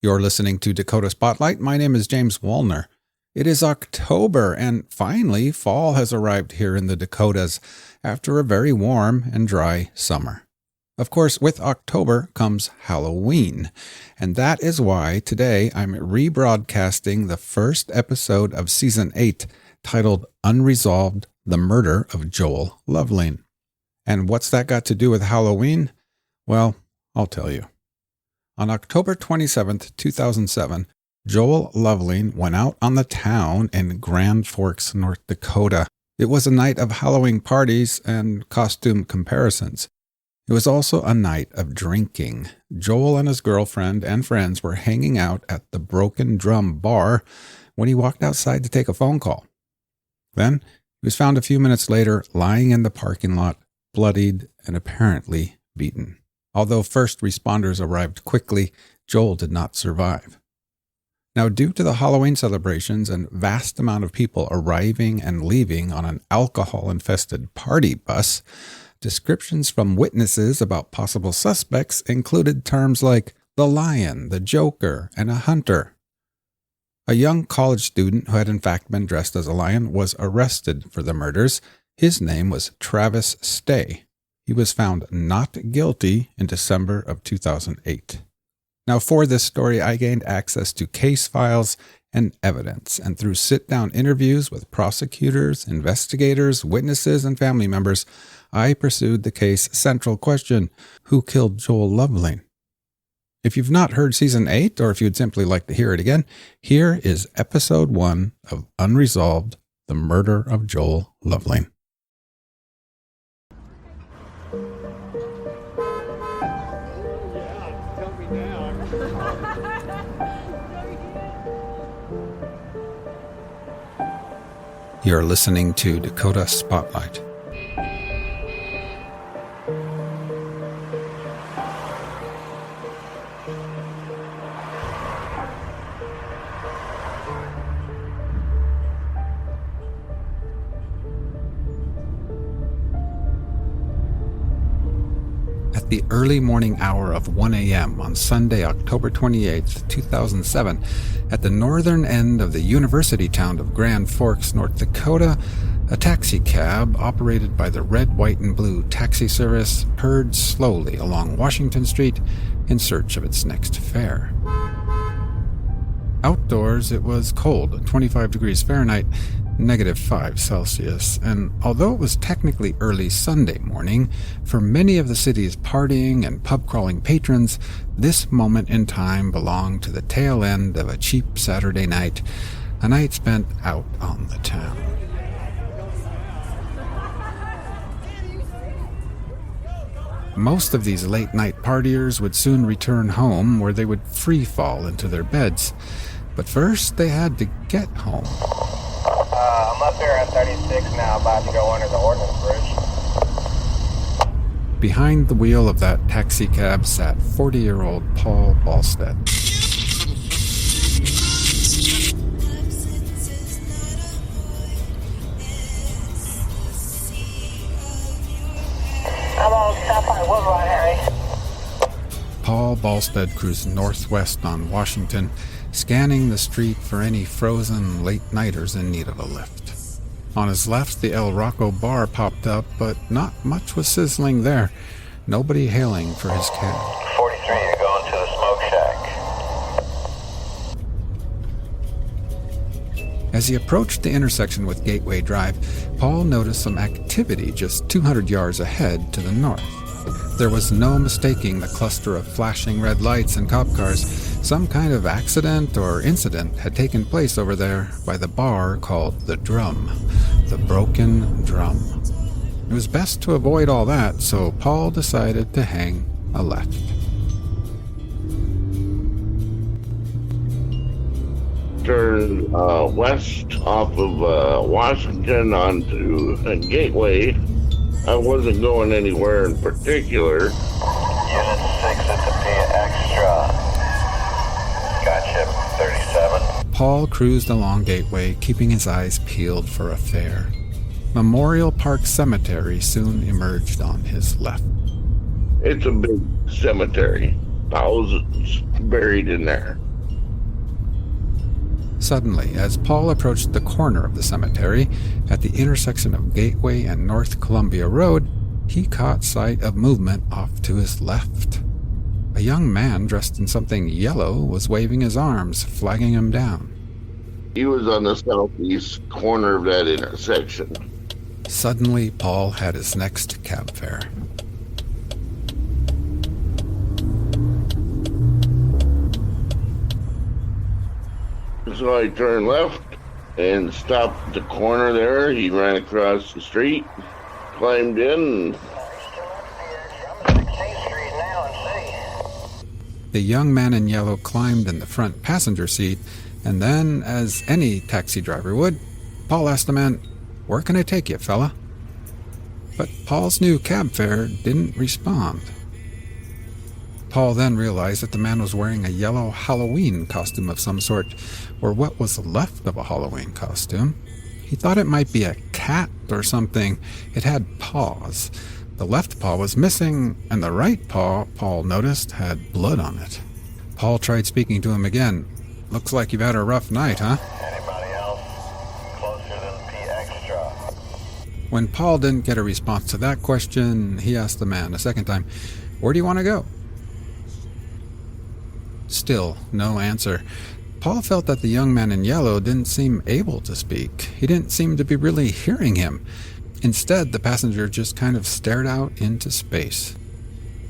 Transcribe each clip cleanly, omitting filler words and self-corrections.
You're listening to Dakota Spotlight. My name is James Wallner. It is October, and finally, fall has arrived here in the Dakotas after a very warm and dry summer. Of course, with October comes Halloween, and that is why today I'm rebroadcasting the first episode of Season 8, titled Unresolved, The Murder of Joel Lovelien. And what's that got to do with Halloween? Well, I'll tell you. On October 27th, 2007, Joel Lovelien went out on the town in Grand Forks, North Dakota. It was a night of Halloween parties and costume comparisons. It was also a night of drinking. Joel and his girlfriend and friends were hanging out at the Broken Drum bar when he walked outside to take a phone call. Then he was found a few minutes later lying in the parking lot, bloodied and apparently beaten. Although first responders arrived quickly, Joel did not survive. Now, due to the Halloween celebrations and vast amount of people arriving and leaving on an alcohol-infested party bus, descriptions from witnesses about possible suspects included terms like the lion, the joker, and a hunter. A young college student who had in fact been dressed as a lion was arrested for the murders. His name was Travis Stay. He was found not guilty in December of 2008. Now, for this story, I gained access to case files and evidence, and through sit-down interviews with prosecutors, investigators, witnesses, and family members, I pursued the case central question: who killed Joel Lovelien? If you've not heard Season 8, or if you'd simply like to hear it again, here is Episode 1 of Unresolved, The Murder of Joel Lovelien. You're listening to Dakota Spotlight. At the early morning hour of 1 a.m. on Sunday, October 28, 2007, at the northern end of the university town of Grand Forks, North Dakota, a taxi cab operated by the Red, White, and Blue taxi service purred slowly along Washington Street in search of its next fare. Outdoors, it was cold, 25 degrees Fahrenheit, -5 Celsius, and although it was technically early Sunday morning, for many of the city's partying and pub-crawling patrons, this moment in time belonged to the tail end of a cheap Saturday night, a night spent out on the town. Most of these late-night partiers would soon return home, where they would free-fall into their beds. But first, they had to get home. I'm up here on 36 now, about to go under the ordnance bridge. Behind the wheel of that taxi cab sat 40-year-old Paul Balstead. I'm on Southside Woodline, Harry. Paul Balstead cruised northwest on Washington, scanning the street for any frozen late-nighters in need of a lift. On his left, the El Rocco bar popped up, but not much was sizzling there. Nobody hailing for his cab. 43, you're going to the smoke shack. As he approached the intersection with Gateway Drive, Paul noticed some activity just 200 yards ahead to the north. There was no mistaking the cluster of flashing red lights and cop cars. Some kind of accident or incident had taken place over there by the bar called The Drum, the Broken Drum. It was best to avoid all that, so Paul decided to hang a left. Turned west off of Washington onto Gateway. I wasn't going anywhere in particular. Unit 6, it's a P extra. Gotcha, 37. Paul cruised along Gateway, keeping his eyes peeled for a fare. Memorial Park Cemetery soon emerged on his left. It's a big cemetery. thousands buried in there. Suddenly, as Paul approached the corner of the cemetery at the intersection of Gateway and North Columbia Road, he caught sight of movement off to his left. A young man dressed in something yellow was waving his arms, flagging him down. He was on the southeast corner of that intersection. Suddenly, Paul had his next cab fare. So I turned left and stopped at the corner there. He ran across the street, climbed in. The young man in yellow climbed in the front passenger seat, and then, as any taxi driver would, Paul asked the man, "Where can I take you, fella?" But Paul's new cab fare didn't respond. Paul then realized that the man was wearing a yellow Halloween costume of some sort, or what was left of a Halloween costume. He thought it might be a cat or something. It had paws. The left paw was missing, and the right paw, Paul noticed, had blood on it. Paul tried speaking to him again. "Looks like you've had a rough night, huh?" Anybody else closer than P extra? When Paul didn't get a response to that question, he asked the man a second time, "Where do you want to go?" Still no answer. Paul felt that the young man in yellow didn't seem able to speak. He didn't seem to be really hearing him. Instead, the passenger just kind of stared out into space.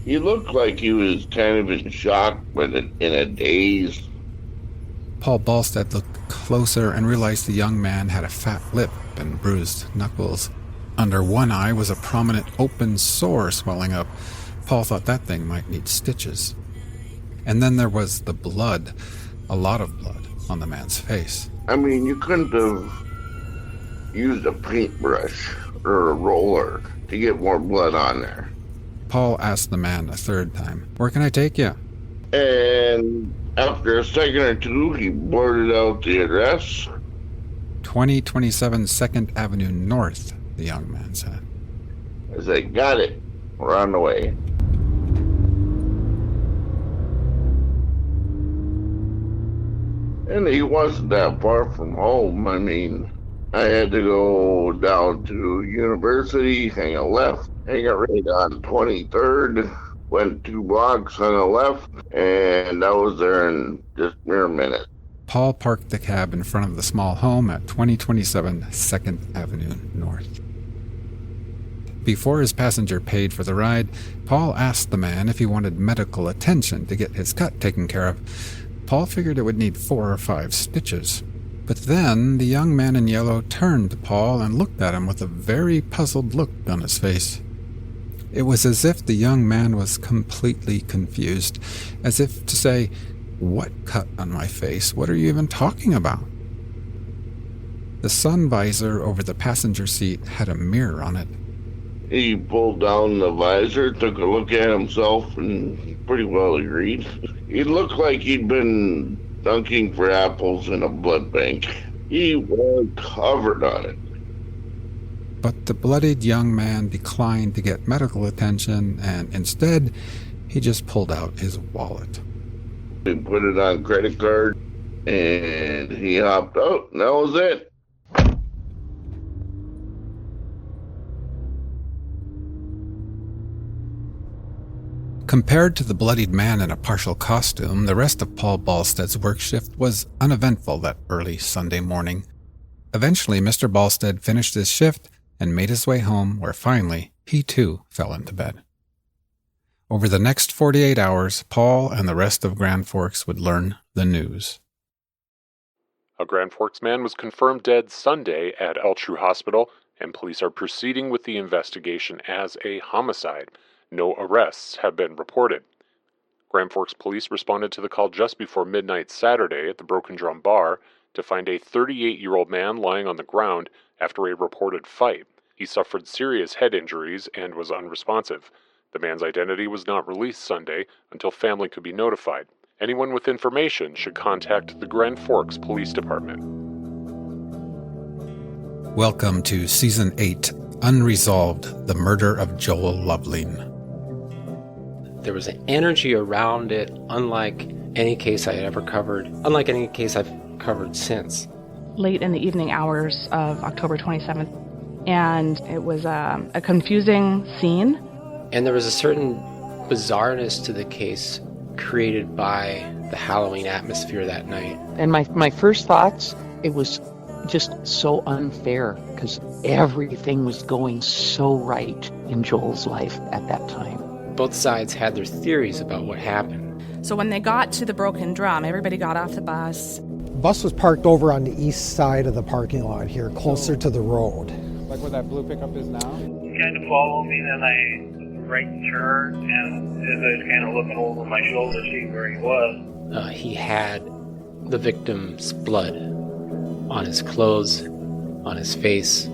He looked like he was kind of in shock, but in a daze. Paul Balstead looked closer and realized the young man had a fat lip and bruised knuckles. Under one eye was a prominent open sore swelling up. Paul thought that thing might need stitches. And then there was the blood, a lot of blood, on the man's face. I mean, you couldn't have used a paintbrush or a roller to get more blood on there. Paul asked the man a third time, "Where can I take you?" And after a second or two, he blurted out the address. 2027 2nd Avenue North, the young man said. I said, "Got it. We're on the way." And he wasn't that far from home. I mean, I had to go down to University, hang a left, hang it right on 23rd, went 2 blocks on the left, and I was there in just mere minute. Paul parked the cab in front of the small home at 2027 2nd Avenue North. Before his passenger paid for the ride, Paul asked the man if he wanted medical attention to get his cut taken care of. Paul figured it would need 4 or 5 stitches. But then the young man in yellow turned to Paul and looked at him with a very puzzled look on his face. It was as if the young man was completely confused, as if to say, "What cut on my face? What are you even talking about?" The sun visor over the passenger seat had a mirror on it. He pulled down the visor, took a look at himself, and pretty well agreed. He looked like he'd been dunking for apples in a blood bank. He was covered on it. But the bloodied young man declined to get medical attention, and instead, he just pulled out his wallet. He put it on credit card, and he hopped out, and that was it. Compared to the bloodied man in a partial costume, the rest of Paul Balstead's work shift was uneventful that early Sunday morning. Eventually, Mr. Balstead finished his shift and made his way home, where finally he too fell into bed. Over the next 48 hours, Paul and the rest of Grand Forks would learn the news. A Grand Forks man was confirmed dead Sunday at Eltrue Hospital, and police are proceeding with the investigation as a homicide. No arrests have been reported. Grand Forks police responded to the call just before midnight Saturday at the Broken Drum Bar to find a 38-year-old man lying on the ground after a reported fight. He suffered serious head injuries and was unresponsive. The man's identity was not released Sunday until family could be notified. Anyone with information should contact the Grand Forks Police Department. Welcome to Season 8, Unresolved, The Murder of Joel Lovelien. There was an energy around it unlike any case I had ever covered, unlike any case I've covered since. Late in the evening hours of October 27th, and it was a confusing scene. And there was a certain bizarreness to the case created by the Halloween atmosphere that night. And my first thoughts, it was just so unfair because everything was going so right in Joel's life at that time. Both sides had their theories about what happened. So when they got to the Broken Drum, everybody got off the bus. The bus was parked over on the east side of the parking lot here, closer to the road. Like where that blue pickup is now? He kind of followed me, then I right turn, and as I was kind of looking over my shoulder to see where he was. He had the victim's blood on his clothes, on his face.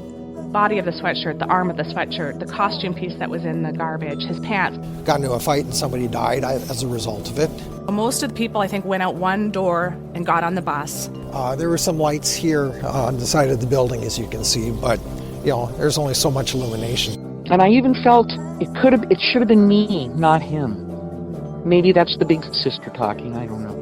Body of the sweatshirt, the arm of the sweatshirt, the costume piece that was in the garbage, his pants. Got into a fight and somebody died as a result of it. Most of the people, I think, went out one door and got on the bus. There were some lights here on the side of the building, as you can see, but there's only so much illumination. And I even felt it should have been me, not him. Maybe that's the big sister talking, I don't know.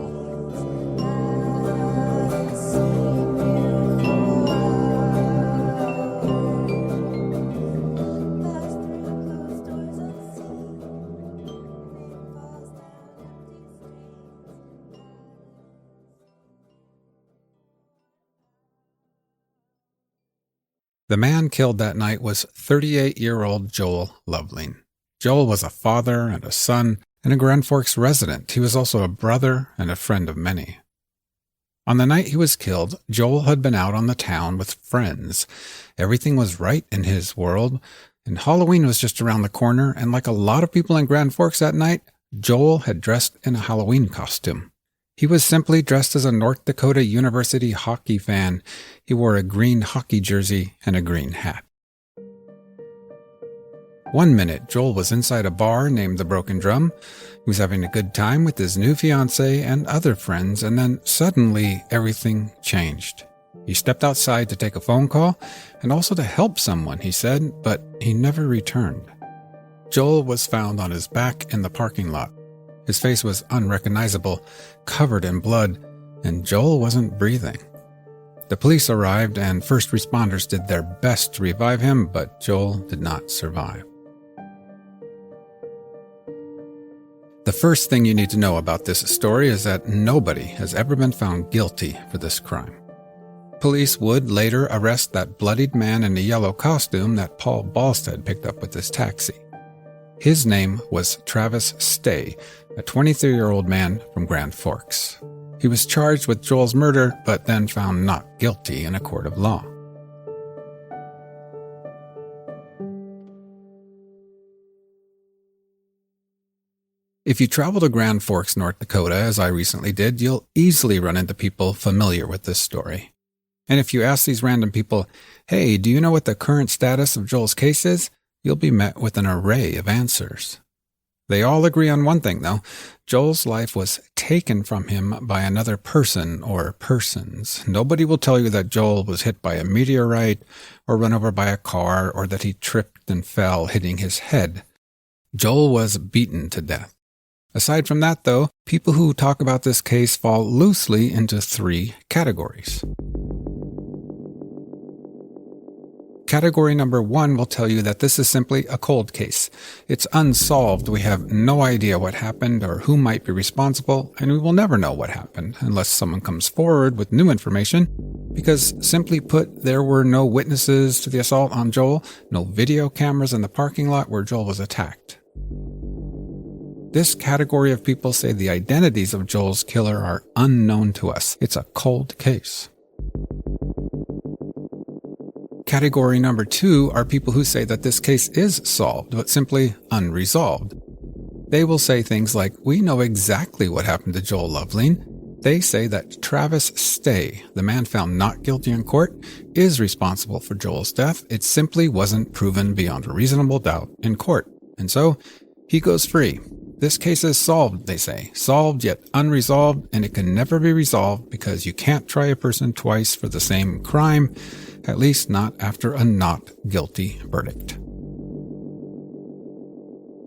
The man killed that night was 38-year-old Joel Lovelien. Joel was a father and a son and a Grand Forks resident. He was also a brother and a friend of many. On the night he was killed, Joel had been out on the town with friends. Everything was right in his world, and Halloween was just around the corner, and like a lot of people in Grand Forks that night, Joel had dressed in a Halloween costume. He was simply dressed as a North Dakota University hockey fan. He wore a green hockey jersey and a green hat. One minute, Joel was inside a bar named the Broken Drum. He was having a good time with his new fiancée and other friends, and then suddenly everything changed. He stepped outside to take a phone call and also to help someone, he said, but he never returned. Joel was found on his back in the parking lot. His face was unrecognizable, covered in blood, and Joel wasn't breathing. The police arrived and first responders did their best to revive him, but Joel did not survive. The first thing you need to know about this story is that nobody has ever been found guilty for this crime. Police would later arrest that bloodied man in the yellow costume that Paul Balstead picked up with his taxi. His name was Travis Stay, a 23-year-old man from Grand Forks. He was charged with Joel's murder, but then found not guilty in a court of law. If you travel to Grand Forks, North Dakota, as I recently did, you'll easily run into people familiar with this story. And if you ask these random people, hey, do you know what the current status of Joel's case is? You'll be met with an array of answers. They all agree on one thing, though. Joel's life was taken from him by another person or persons. Nobody will tell you that Joel was hit by a meteorite or run over by a car or that he tripped and fell, hitting his head. Joel was beaten to death. Aside from that, though, people who talk about this case fall loosely into 3 categories. Category number 1 will tell you that this is simply a cold case. It's unsolved. We have no idea what happened or who might be responsible, and we will never know what happened unless someone comes forward with new information, because simply put, there were no witnesses to the assault on Joel, no video cameras in the parking lot where Joel was attacked. This category of people say the identities of Joel's killer are unknown to us. It's a cold case. Category number 2 are people who say that this case is solved, but simply unresolved. They will say things like, we know exactly what happened to Joel Lovelien. They say that Travis Stay, the man found not guilty in court, is responsible for Joel's death. It simply wasn't proven beyond a reasonable doubt in court. And so, he goes free. This case is solved, they say. Solved yet unresolved, and it can never be resolved because you can't try a person twice for the same crime, at least not after a not guilty verdict.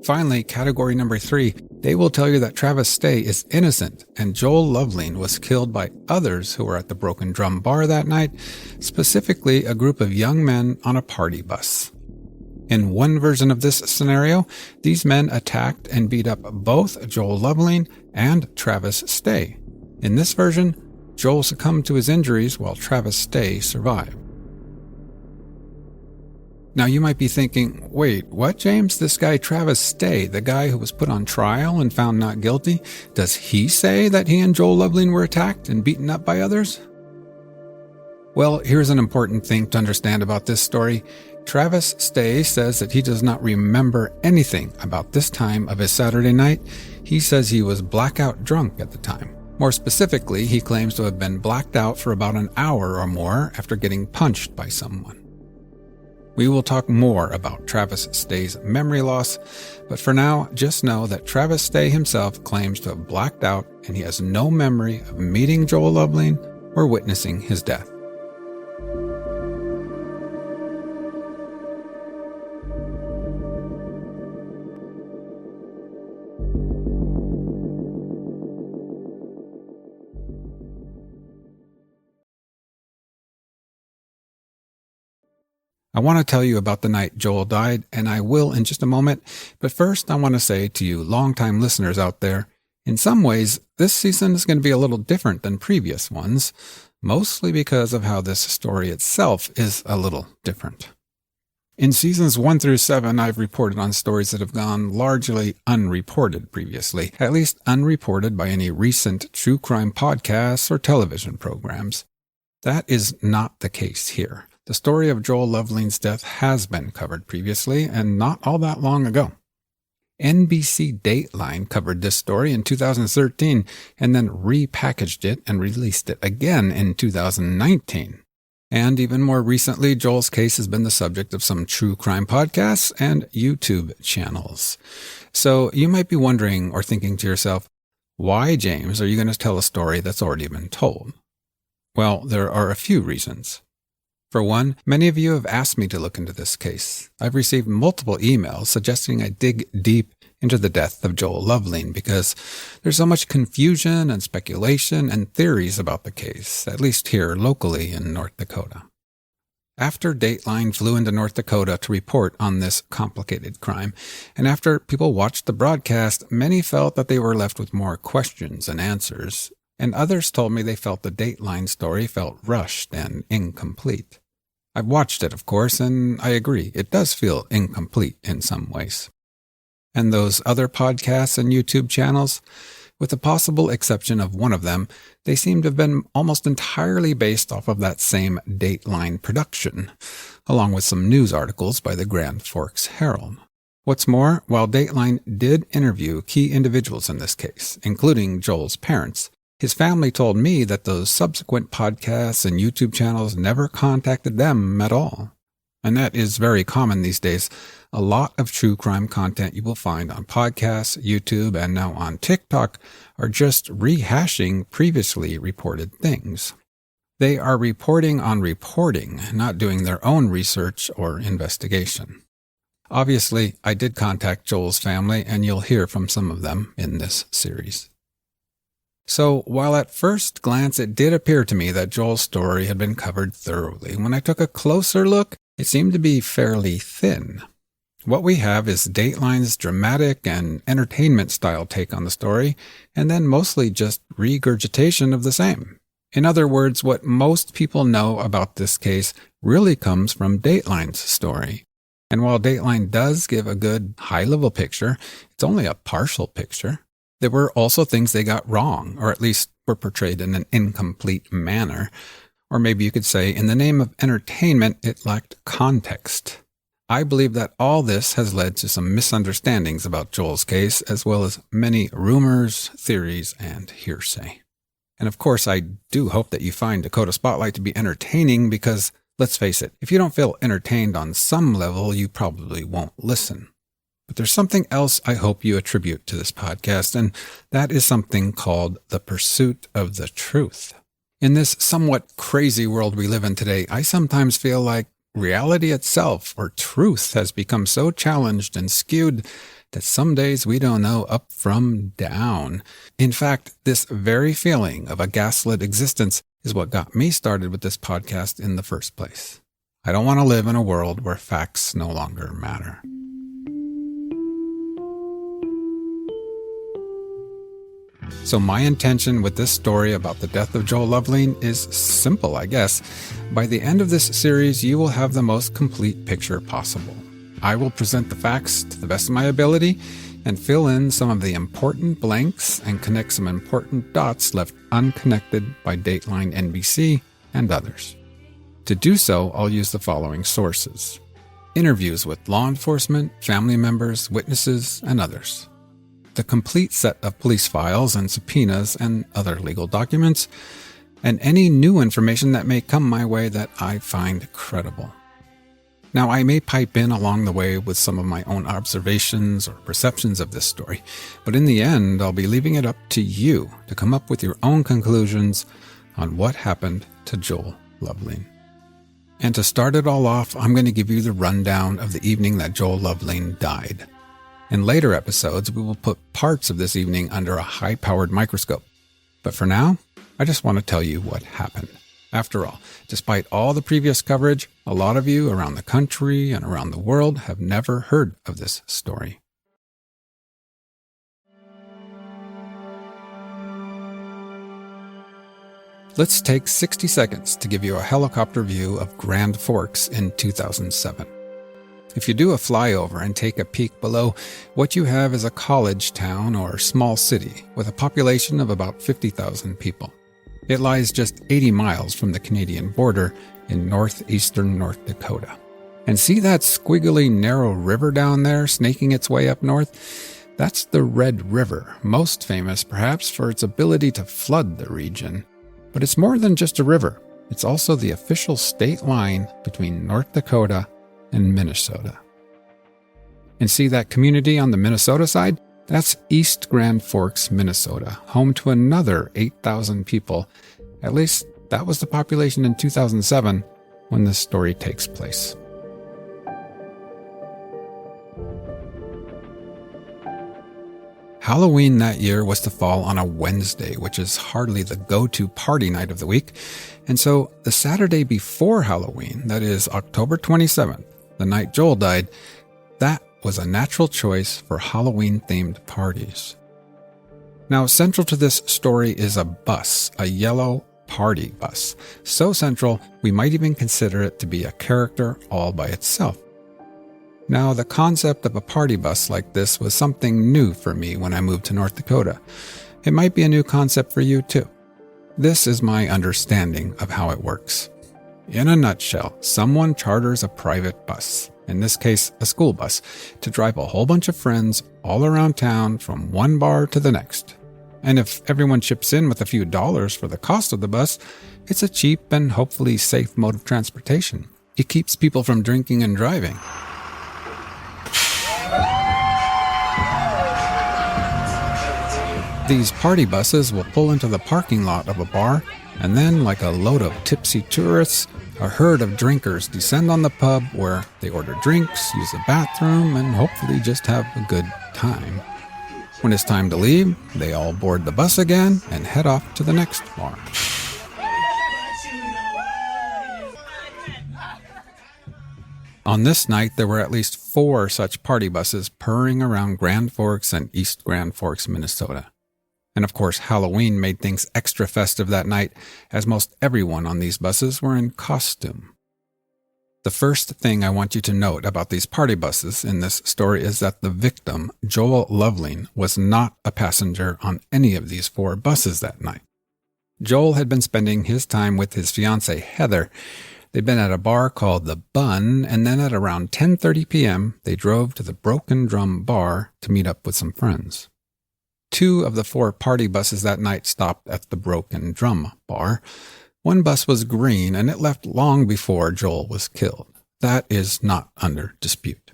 Finally, category number 3, They will tell you that Travis Stay is innocent and Joel Lovelien was killed by others who were at the Broken Drum Bar that night, specifically a group of young men on a party bus. In one version of this scenario, these men attacked and beat up both Joel Lovelien and Travis Stay. In this version, Joel succumbed to his injuries while Travis Stay survived. Now you might be thinking, wait, what, James? This guy Travis Stay, the guy who was put on trial and found not guilty, does he say that he and Joel Lovelien were attacked and beaten up by others? Well, here's an important thing to understand about this story. Travis Stay says that he does not remember anything about this time of his Saturday night. He says he was blackout drunk at the time. More specifically, he claims to have been blacked out for about an hour or more after getting punched by someone. We will talk more about Travis Stay's memory loss, but for now, just know that Travis Stay himself claims to have blacked out and he has no memory of meeting Joel Lovelien or witnessing his death. I want to tell you about the night Joel died, and I will in just a moment, but first I want to say to you longtime listeners out there, in some ways, this season is going to be a little different than previous ones, mostly because of how this story itself is a little different. In seasons 1 through 7, I've reported on stories that have gone largely unreported previously, at least unreported by any recent true crime podcasts or television programs. That is not the case here. The story of Joel Lovelien's death has been covered previously, and not all that long ago. NBC Dateline covered this story in 2013, and then repackaged it and released it again in 2019. And even more recently, Joel's case has been the subject of some true crime podcasts and YouTube channels. So you might be wondering or thinking to yourself, why, James, are you going to tell a story that's already been told? Well, there are a few reasons. For one, many of you have asked me to look into this case. I've received multiple emails suggesting I dig deep into the death of Joel Lovelien because there's so much confusion and speculation and theories about the case, at least here locally in North Dakota. After Dateline flew into North Dakota to report on this complicated crime, and after people watched the broadcast, many felt that they were left with more questions than answers, and others told me they felt the Dateline story felt rushed and incomplete. I've watched it, of course, and I agree, it does feel incomplete in some ways. And those other podcasts and YouTube channels, with the possible exception of one of them, they seem to have been almost entirely based off of that same Dateline production, along with some news articles by the Grand Forks Herald. What's more, while Dateline did interview key individuals in this case, including Joel's parents, his family told me that those subsequent podcasts and YouTube channels never contacted them at all. And that is very common these days. A lot of true crime content you will find on podcasts, YouTube, and now on TikTok are just rehashing previously reported things. They are reporting on reporting, not doing their own research or investigation. Obviously, I did contact Joel's family, and you'll hear from some of them in this series. So, while at first glance it did appear to me that Joel's story had been covered thoroughly, when I took a closer look, it seemed to be fairly thin. What we have is Dateline's dramatic and entertainment-style take on the story, and then mostly just regurgitation of the same. In other words, what most people know about this case really comes from Dateline's story. And while Dateline does give a good high-level picture, it's only a partial picture. There were also things they got wrong, or at least were portrayed in an incomplete manner. Or maybe you could say, in the name of entertainment, it lacked context. I believe that all this has led to some misunderstandings about Joel's case, as well as many rumors, theories, and hearsay. And of course, I do hope that you find Dakota Spotlight to be entertaining because, let's face it, if you don't feel entertained on some level, you probably won't listen. But there's something else I hope you attribute to this podcast, and that is something called the pursuit of the truth. In this somewhat crazy world we live in today, I sometimes feel like reality itself, or truth, has become so challenged and skewed that some days we don't know up from down. In fact, this very feeling of a gaslit existence is what got me started with this podcast in the first place. I don't want to live in a world where facts no longer matter. So my intention with this story about the death of Joel Lovelien is simple, I guess. By the end of this series, you will have the most complete picture possible. I will present the facts to the best of my ability and fill in some of the important blanks and connect some important dots left unconnected by Dateline NBC and others. To do so, I'll use the following sources: interviews with law enforcement, family members, witnesses, and others. The complete set of police files and subpoenas and other legal documents, and any new information that may come my way that I find credible. Now, I may pipe in along the way with some of my own observations or perceptions of this story, but in the end, I'll be leaving it up to you to come up with your own conclusions on what happened to Joel Lovelien. And to start it all off, I'm going to give you the rundown of the evening that Joel Lovelien died. In later episodes, we will put parts of this evening under a high-powered microscope. But for now, I just want to tell you what happened. After all, despite all the previous coverage, a lot of you around the country and around the world have never heard of this story. Let's take 60 seconds to give you a helicopter view of Grand Forks in 2007. If you do a flyover and take a peek below, what you have is a college town or small city with a population of about 50,000 people. It lies just 80 miles from the Canadian border in northeastern North Dakota. And see that squiggly narrow river down there snaking its way up north? That's the Red River, most famous perhaps for its ability to flood the region. But it's more than just a river. It's also the official state line between North Dakota and Minnesota. And see that community on the Minnesota side? That's East Grand Forks, Minnesota, home to another 8,000 people. At least that was the population in 2007 when this story takes place. Halloween that year was to fall on a Wednesday, which is hardly the go-to party night of the week. And so the Saturday before Halloween, that is October 27th, the night Joel died, that was a natural choice for Halloween-themed parties. Now, central to this story is a bus, a yellow party bus. So central, we might even consider it to be a character all by itself. Now, the concept of a party bus like this was something new for me when I moved to North Dakota. It might be a new concept for you too. This is my understanding of how it works. In a nutshell, someone charters a private bus, in this case a school bus, to drive a whole bunch of friends all around town from one bar to the next. And if everyone chips in with a few dollars for the cost of the bus, it's a cheap and hopefully safe mode of transportation. It keeps people from drinking and driving. These party buses will pull into the parking lot of a bar, and then, like a load of tipsy tourists, a herd of drinkers descend on the pub where they order drinks, use the bathroom, and hopefully just have a good time. When it's time to leave, they all board the bus again and head off to the next bar. On this night, there were at least 4 such party buses purring around Grand Forks and East Grand Forks, Minnesota. And of course, Halloween made things extra festive that night, as most everyone on these buses were in costume. The first thing I want you to note about these party buses in this story is that the victim, Joel Lovelien, was not a passenger on any of these 4 buses that night. Joel had been spending his time with his fiancée, Heather. They'd been at a bar called The Bun, and then at around 10:30 p.m., they drove to the Broken Drum Bar to meet up with some friends. 2 of the 4 party buses that night stopped at the Broken Drum Bar. One bus was green, and it left long before Joel was killed. That is not under dispute.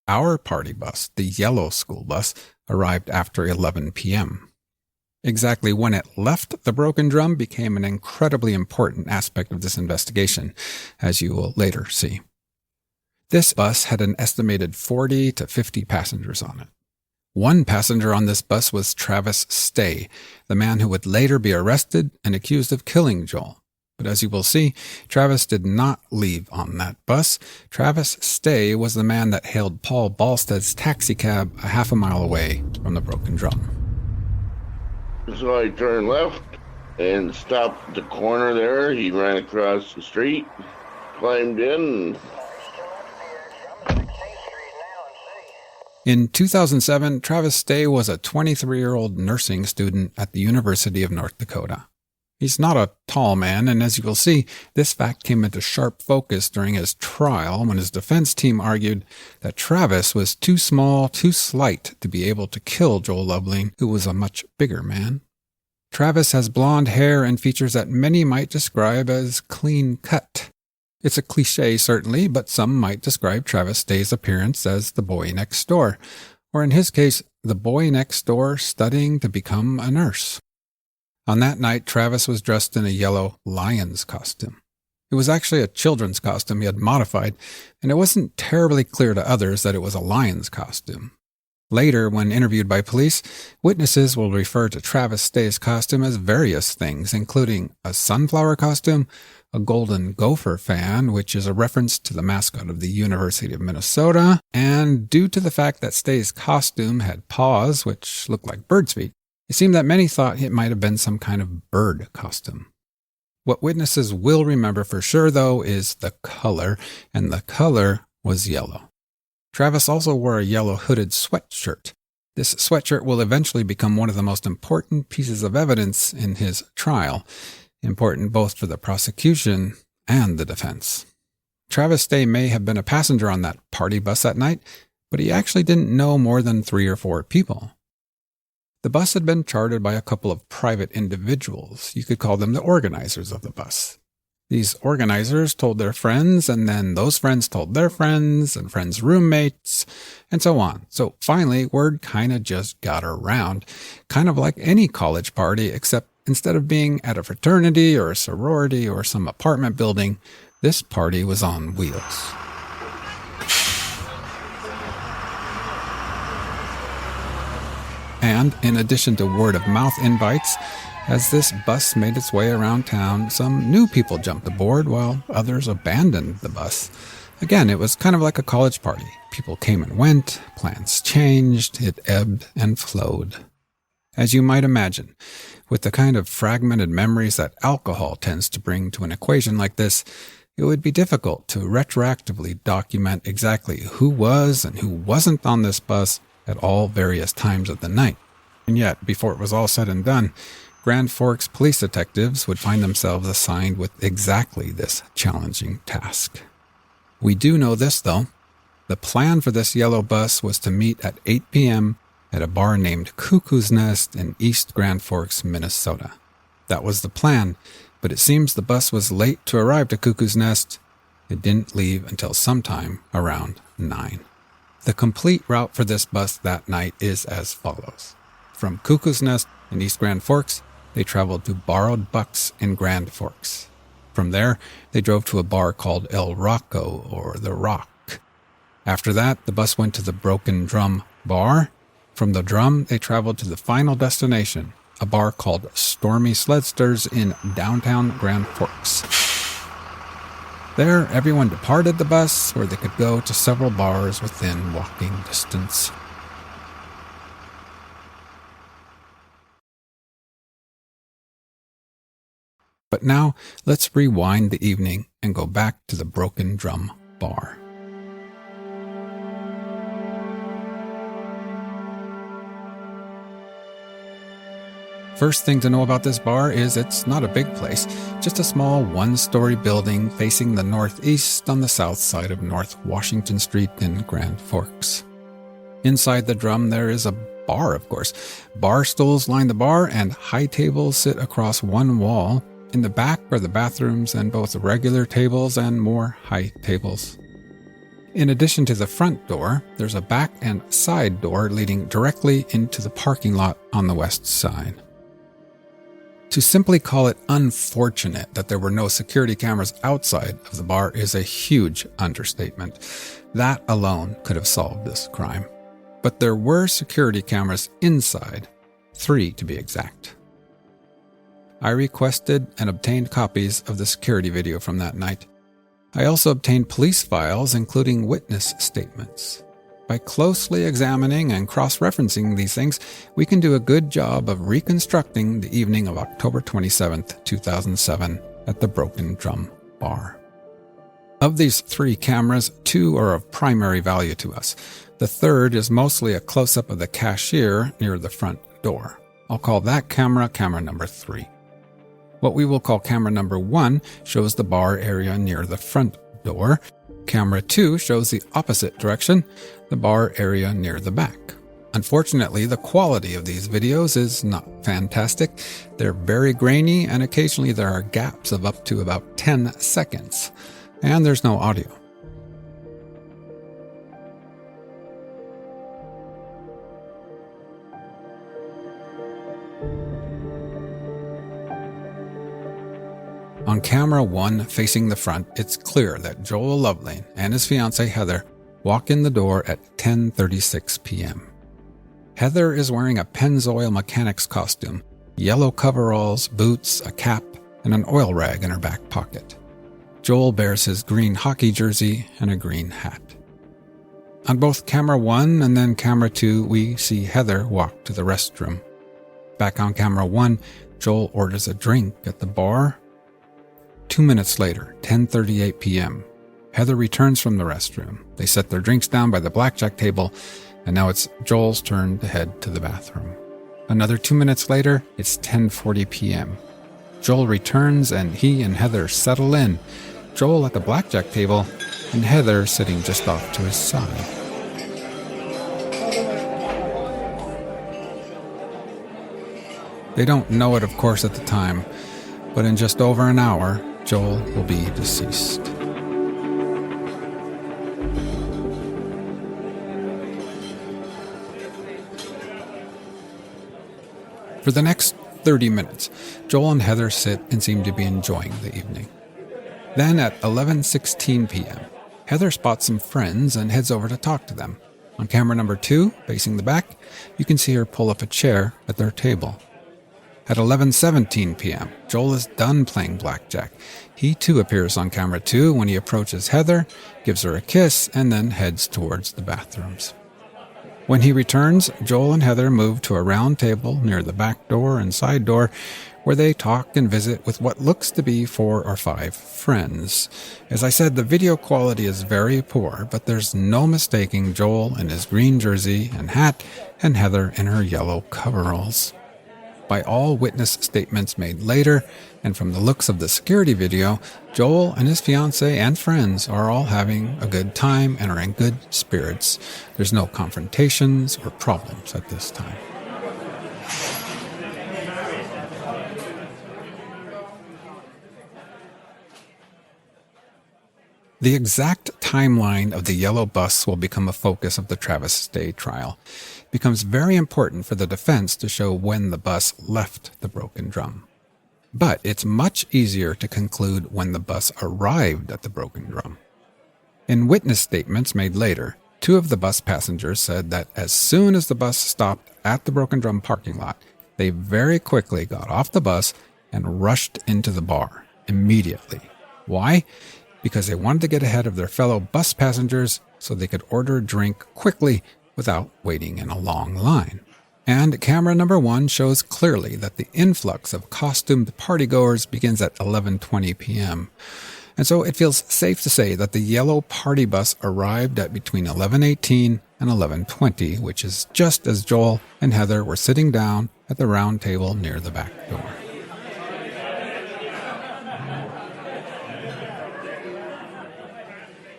Our party bus, the yellow school bus, arrived after 11 p.m. Exactly when it left the Broken Drum became an incredibly important aspect of this investigation, as you will later see. This bus had an estimated 40 to 50 passengers on it. One passenger on this bus was Travis Stay, the man who would later be arrested and accused of killing Joel. But as you will see, Travis did not leave on that bus. Travis Stay was the man that hailed Paul Balstead's taxicab a half a mile away from the Broken Drum. So I turned left and stopped at the corner there. He ran across the street, climbed in. In 2007, Travis Stay was a 23-year-old nursing student at the University of North Dakota. He's not a tall man, and as you will see, this fact came into sharp focus during his trial when his defense team argued that Travis was too small, too slight to be able to kill Joel Lovelien, who was a much bigger man. Travis has blonde hair and features that many might describe as clean cut. It's a cliche, certainly, but some might describe Travis Stay's appearance as the boy next door, or in his case, the boy next door studying to become a nurse. On that night, Travis was dressed in a yellow lion's costume. It was actually a children's costume he had modified, and it wasn't terribly clear to others that it was a lion's costume. Later, when interviewed by police, witnesses will refer to Travis Stay's costume as various things, including a sunflower costume, a golden gopher fan, which is a reference to the mascot of the University of Minnesota, and due to the fact that Stay's costume had paws, which looked like bird's feet, it seemed that many thought it might have been some kind of bird costume. What witnesses will remember for sure, though, is the color, and the color was yellow. Travis also wore a yellow hooded sweatshirt. This sweatshirt will eventually become one of the most important pieces of evidence in his trial, important both for the prosecution and the defense. Travis Stay may have been a passenger on that party bus that night, but he actually didn't know more than 3 or 4 people. The bus had been chartered by a couple of private individuals. You could call them the organizers of the bus. These organizers told their friends, and then those friends told their friends, and friends' roommates, and so on. So finally, word kind of just got around, kind of like any college party, except instead of being at a fraternity or a sorority or some apartment building, this party was on wheels. And in addition to word-of-mouth invites, as this bus made its way around town, some new people jumped aboard while others abandoned the bus. Again, it was kind of like a college party. People came and went, plans changed, it ebbed and flowed. As you might imagine, with the kind of fragmented memories that alcohol tends to bring to an equation like this, it would be difficult to retroactively document exactly who was and who wasn't on this bus at all various times of the night. And yet, before it was all said and done, Grand Forks police detectives would find themselves assigned with exactly this challenging task. We do know this, though. The plan for this yellow bus was to meet at 8 p.m. at a bar named Cuckoo's Nest in East Grand Forks, Minnesota. That was the plan, but it seems the bus was late to arrive to Cuckoo's Nest. It didn't leave until sometime around 9. The complete route for this bus that night is as follows. From Cuckoo's Nest in East Grand Forks, they traveled to Borrowed Bucks in Grand Forks. From there, they drove to a bar called El Rocco, or The Rock. After that, the bus went to the Broken Drum bar. From the Drum, they traveled to the final destination, a bar called Stormy Sledsters in downtown Grand Forks. There, everyone departed the bus, where they could go to several bars within walking distance. But now, let's rewind the evening and go back to the Broken Drum bar. First thing to know about this bar is it's not a big place, just a small one-story building facing the northeast on the south side of North Washington Street in Grand Forks. Inside the Drum there is a bar, of course. Bar stools line the bar and high tables sit across one wall. In the back are the bathrooms and both regular tables and more high tables. In addition to the front door, there's a back and side door leading directly into the parking lot on the west side. To simply call it unfortunate that there were no security cameras outside of the bar is a huge understatement. That alone could have solved this crime. But there were security cameras inside, 3 to be exact. I requested and obtained copies of the security video from that night. I also obtained police files, including witness statements. By closely examining and cross-referencing these things, we can do a good job of reconstructing the evening of October 27th, 2007 at the Broken Drum Bar. Of these 3 cameras, 2 are of primary value to us. The third is mostly a close-up of the cashier near the front door. I'll call that camera number 3. What we will call camera number 1 shows the bar area near the front door. Camera 2 shows the opposite direction, the bar area near the back. Unfortunately, the quality of these videos is not fantastic. They're very grainy, and occasionally there are gaps of up to about 10 seconds. And there's no audio. On camera 1 facing the front, it's clear that Joel Lovelien and his fiancée Heather walk in the door at 10:36 p.m. Heather is wearing a Pennzoil mechanic's costume, yellow coveralls, boots, a cap, and an oil rag in her back pocket. Joel bears his green hockey jersey and a green hat. On both camera 1 and then camera 2, we see Heather walk to the restroom. Back on camera 1, Joel orders a drink at the bar. 2 minutes later, 10:38 p.m., Heather returns from the restroom. They set their drinks down by the blackjack table, and now it's Joel's turn to head to the bathroom. Another 2 minutes later, it's 10:40 p.m. Joel returns, and he and Heather settle in. Joel at the blackjack table, and Heather sitting just off to his side. They don't know it, of course, at the time, but in just over an hour, Joel will be deceased. For the next 30 minutes, Joel and Heather sit and seem to be enjoying the evening. Then at 11:16 p.m., Heather spots some friends and heads over to talk to them. On camera number 2, facing the back, you can see her pull up a chair at their table. At 11:17 p.m., Joel is done playing blackjack. He too appears on camera 2 when he approaches Heather, gives her a kiss, and then heads towards the bathrooms. When he returns, Joel and Heather move to a round table near the back door and side door, where they talk and visit with what looks to be 4 or 5 friends. As I said, the video quality is very poor, but there's no mistaking Joel in his green jersey and hat, and Heather in her yellow coveralls. By all witness statements made later, and from the looks of the security video, Joel and his fiancée and friends are all having a good time and are in good spirits. There's no confrontations or problems at this time. The exact timeline of the yellow bus will become a focus of the Travis Day trial. It becomes very important for the defense to show when the bus left the Broken Drum. But it's much easier to conclude when the bus arrived at the Broken Drum. In witness statements made later, 2 of the bus passengers said that as soon as the bus stopped at the Broken Drum parking lot, they very quickly got off the bus and rushed into the bar immediately. Why? Because they wanted to get ahead of their fellow bus passengers so they could order a drink quickly without waiting in a long line. And camera number 1 shows clearly that the influx of costumed partygoers begins at 11:20 p.m. And so it feels safe to say that the yellow party bus arrived at between 11:18 and 11:20, which is just as Joel and Heather were sitting down at the round table near the back door.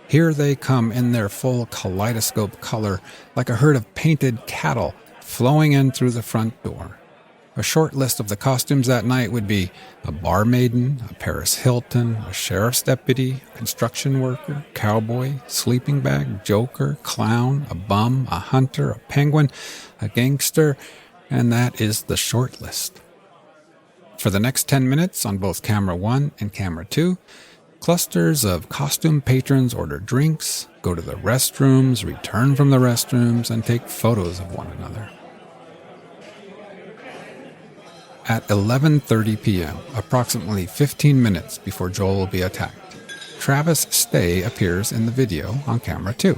Here they come in their full kaleidoscope color, like a herd of painted cattle, flowing in through the front door. A short list of the costumes that night would be a barmaiden, a Paris Hilton, a sheriff's deputy, a construction worker, cowboy, sleeping bag, joker, clown, a bum, a hunter, a penguin, a gangster, and that is the short list. For the next 10 minutes on both camera 1 and camera 2, clusters of costume patrons order drinks, go to the restrooms, return from the restrooms, and take photos of one another. At 11:30 p.m., approximately 15 minutes before Joel will be attacked, Travis Stay appears in the video on camera 2.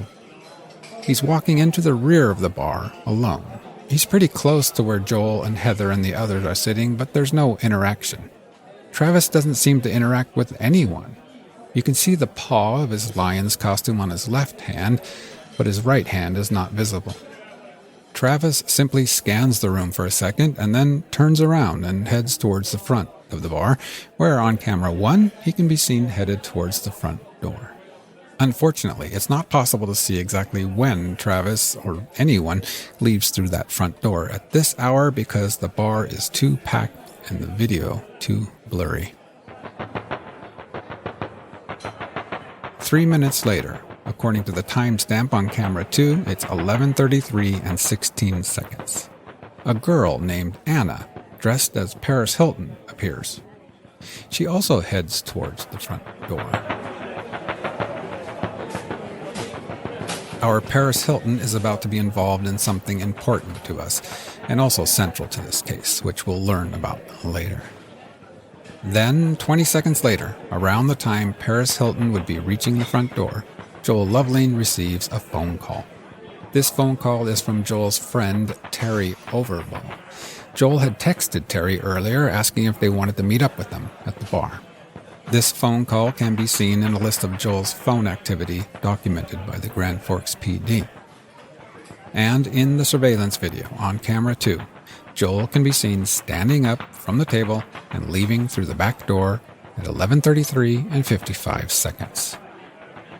He's walking into the rear of the bar alone. He's pretty close to where Joel and Heather and the others are sitting, but there's no interaction. Travis doesn't seem to interact with anyone. You can see the paw of his lion's costume on his left hand, but his right hand is not visible. Travis simply scans the room for a second and then turns around and heads towards the front of the bar, where on camera 1 he can be seen headed towards the front door. Unfortunately, it's not possible to see exactly when Travis or anyone leaves through that front door at this hour because the bar is too packed and the video too blurry. 3 minutes later, according to the timestamp on camera 2, it's 11:33 and 16 seconds. A girl named Anna, dressed as Paris Hilton, appears. She also heads towards the front door. Our Paris Hilton is about to be involved in something important to us, and also central to this case, which we'll learn about later. Then, 20 seconds later, around the time Paris Hilton would be reaching the front door, Joel Lovelien receives a phone call. This phone call is from Joel's friend, Terry Overbo. Joel had texted Terry earlier asking if they wanted to meet up with them at the bar. This phone call can be seen in a list of Joel's phone activity documented by the Grand Forks PD. And in the surveillance video on camera 2, Joel can be seen standing up from the table and leaving through the back door at 11:33 and 55 seconds.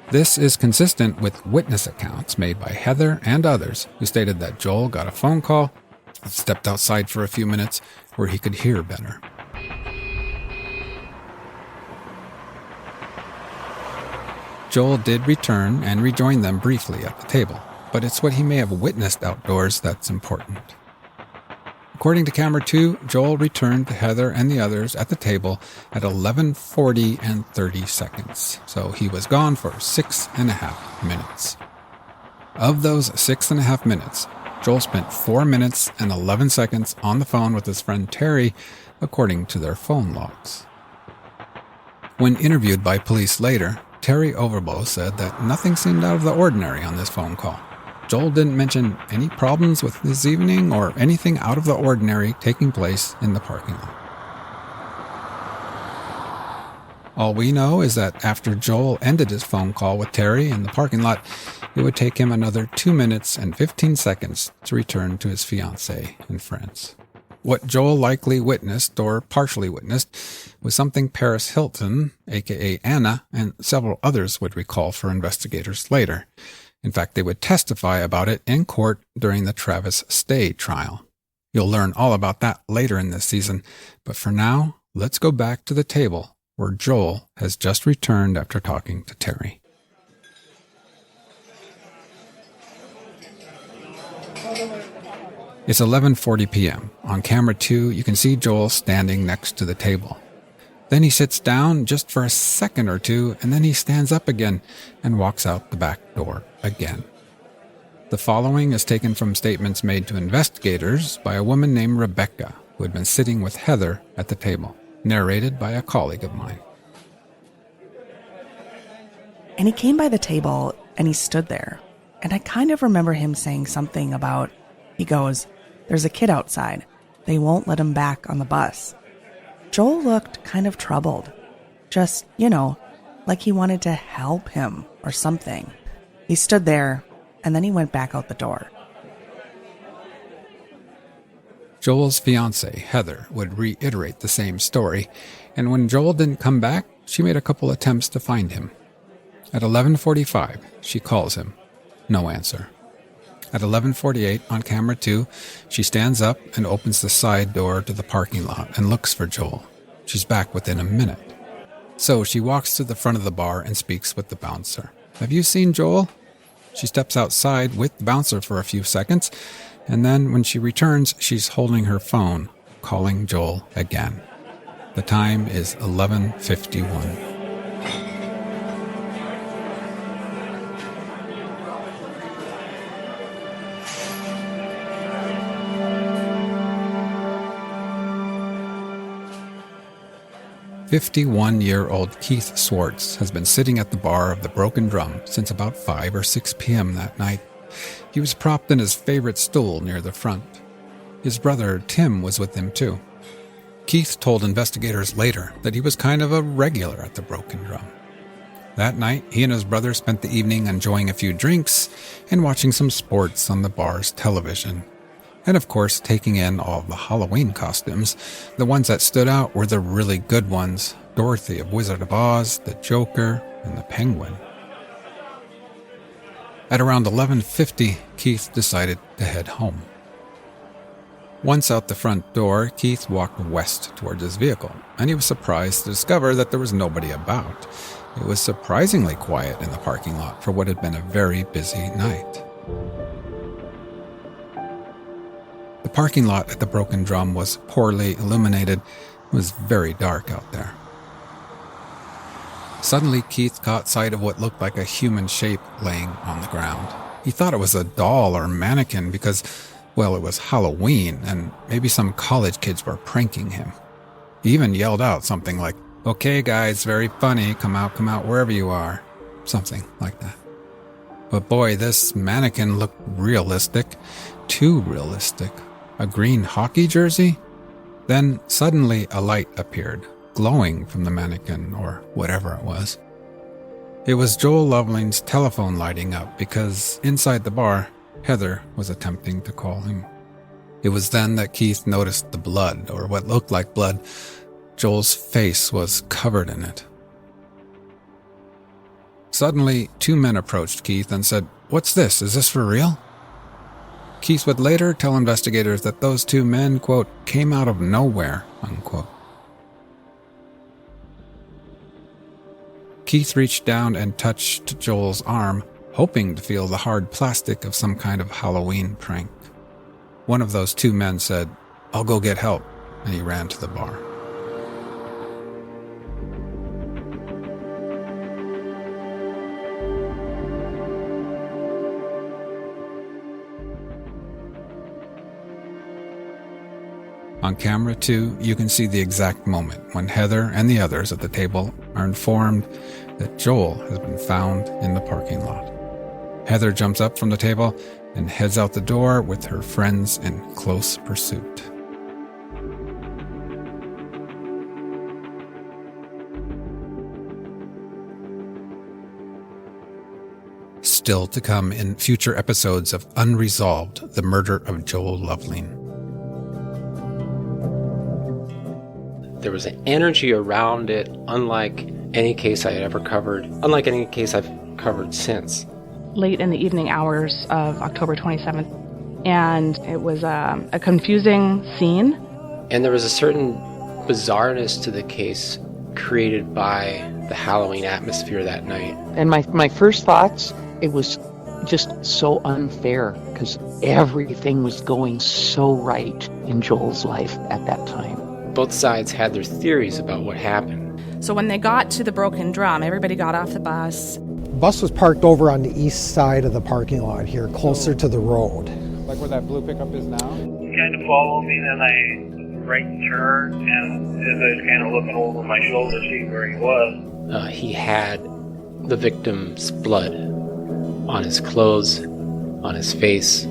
This is consistent with witness accounts made by Heather and others who stated that Joel got a phone call, stepped outside for a few minutes where he could hear better. Joel did return and rejoin them briefly at the table, but it's what he may have witnessed outdoors that's important. According to camera 2, Joel returned to Heather and the others at the table at 11:40 and 30 seconds, so he was gone for 6.5 minutes. Of those 6.5 minutes, Joel spent 4 minutes and 11 seconds on the phone with his friend Terry, according to their phone logs. When interviewed by police later, Terry Overbo said that nothing seemed out of the ordinary on this phone call. Joel didn't mention any problems with this evening or anything out of the ordinary taking place in the parking lot. All we know is that after Joel ended his phone call with Terry in the parking lot, it would take him another 2 minutes and 15 seconds to return to his fiancée and friends. What Joel likely witnessed, or partially witnessed, was something Paris Hilton, aka Anna, and several others would recall for investigators later. In fact, they would testify about it in court during the Travis Stay trial. You'll learn all about that later in this season, but for now, let's go back to the table where Joel has just returned after talking to Terry. It's 11:40 p.m. On camera 2, you can see Joel standing next to the table. Then he sits down just for a second or two, and then he stands up again and walks out the back door again. The following is taken from statements made to investigators by a woman named Rebecca, who had been sitting with Heather at the table, narrated by a colleague of mine. And he came by the table, and he stood there. And I kind of remember him saying something about, he goes, "There's a kid outside. They won't let him back on the bus." Joel looked kind of troubled. Just, like he wanted to help him or something. He stood there, and then he went back out the door. Joel's fiancée, Heather, would reiterate the same story, and when Joel didn't come back, she made a couple attempts to find him. At 11:45, she calls him. No answer. At 11:48, on camera 2, she stands up and opens the side door to the parking lot and looks for Joel. She's back within a minute. So she walks to the front of the bar and speaks with the bouncer. "Have you seen Joel?" She steps outside with the bouncer for a few seconds, and then when she returns, she's holding her phone, calling Joel again. The time is 11:51. "51-year-old Keith Swartz has been sitting at the bar of the Broken Drum since about 5 or 6 p.m. that night. He was propped in his favorite stool near the front. His brother, Tim, was with him too. Keith told investigators later that he was kind of a regular at the Broken Drum. That night, he and his brother spent the evening enjoying a few drinks and watching some sports on the bar's television. And of course, taking in all the Halloween costumes. The ones that stood out were the really good ones: Dorothy of Wizard of Oz, the Joker, and the Penguin. At around 11:50, Keith decided to head home. Once out the front door, Keith walked west towards his vehicle, and he was surprised to discover that there was nobody about. It was surprisingly quiet in the parking lot for what had been a very busy night. The parking lot at the Broken Drum was poorly illuminated. It was very dark out there. Suddenly, Keith caught sight of what looked like a human shape laying on the ground. He thought it was a doll or mannequin because, well, it was Halloween, and maybe some college kids were pranking him. He even yelled out something like, "Okay, guys, very funny, come out wherever you are." Something like that. But boy, this mannequin looked realistic. Too realistic. A green hockey jersey? Then suddenly a light appeared, glowing from the mannequin, or whatever it was. It was Joel Lovelien's telephone lighting up because inside the bar, Heather was attempting to call him. It was then that Keith noticed the blood, or what looked like blood. Joel's face was covered in it. Suddenly, 2 men approached Keith and said, "What's this? Is this for real?" Keith would later tell investigators that those 2 men, quote, "came out of nowhere," unquote. Keith reached down and touched Joel's arm, hoping to feel the hard plastic of some kind of Halloween prank. One of those 2 men said, "I'll go get help," and he ran to the bar. On camera 2, you can see the exact moment when Heather and the others at the table are informed that Joel has been found in the parking lot. Heather jumps up from the table and heads out the door with her friends in close pursuit. Still to come in future episodes of Unresolved, the murder of Joel Lovelien. There was an energy around it unlike any case I had ever covered, unlike any case I've covered since. Late in the evening hours of October 27th, and it was a confusing scene. And there was a certain bizarreness to the case created by the Halloween atmosphere that night. And my first thoughts, it was just so unfair because everything was going so right in Joel's life at that time. Both sides had their theories about what happened. So when they got to the Broken Drum, everybody got off the bus. The bus was parked over on the east side of the parking lot here, closer to the road. Like where that blue pickup is now? He kind of followed me, then I took a right turn, and as I was kind of looking over my shoulder to see where he was. He had the victim's blood on his clothes, on his face.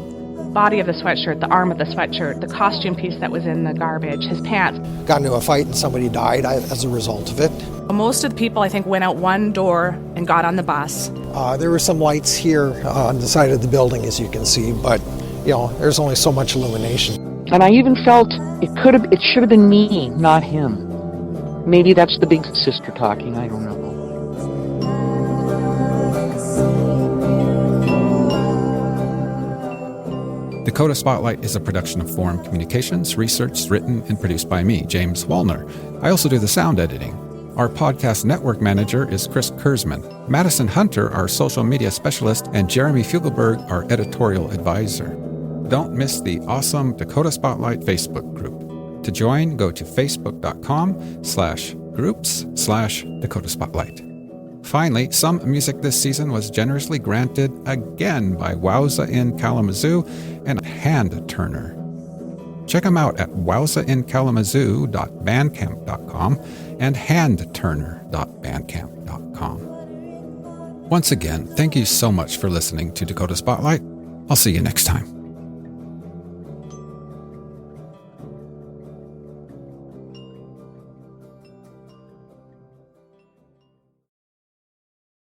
Body of the sweatshirt, the arm of the sweatshirt, the costume piece that was in the garbage, his pants. Got into a fight and somebody died as a result of it. Most of the people, I think, went out one door and got on the bus. There were some lights here on the side of the building, as you can see, but there's only so much illumination. And I even felt it should have been me, not him. Maybe that's the big sister talking, I don't know. Dakota Spotlight is a production of Forum Communications, researched, written, and produced by me, James Wallner. I also do the sound editing. Our podcast network manager is Chris Kurzman. Madison Hunter, our social media specialist, and Jeremy Fugelberg, our editorial advisor. Don't miss the awesome Dakota Spotlight Facebook group. To join, go to facebook.com/groups/Dakota Spotlight. Finally, some music this season was generously granted again by Wowza in Kalamazoo and Hand Turner. Check them out at wowzainkalamazoo.bandcamp.com and handturner.bandcamp.com. Once again, thank you so much for listening to Dakota Spotlight. I'll see you next time.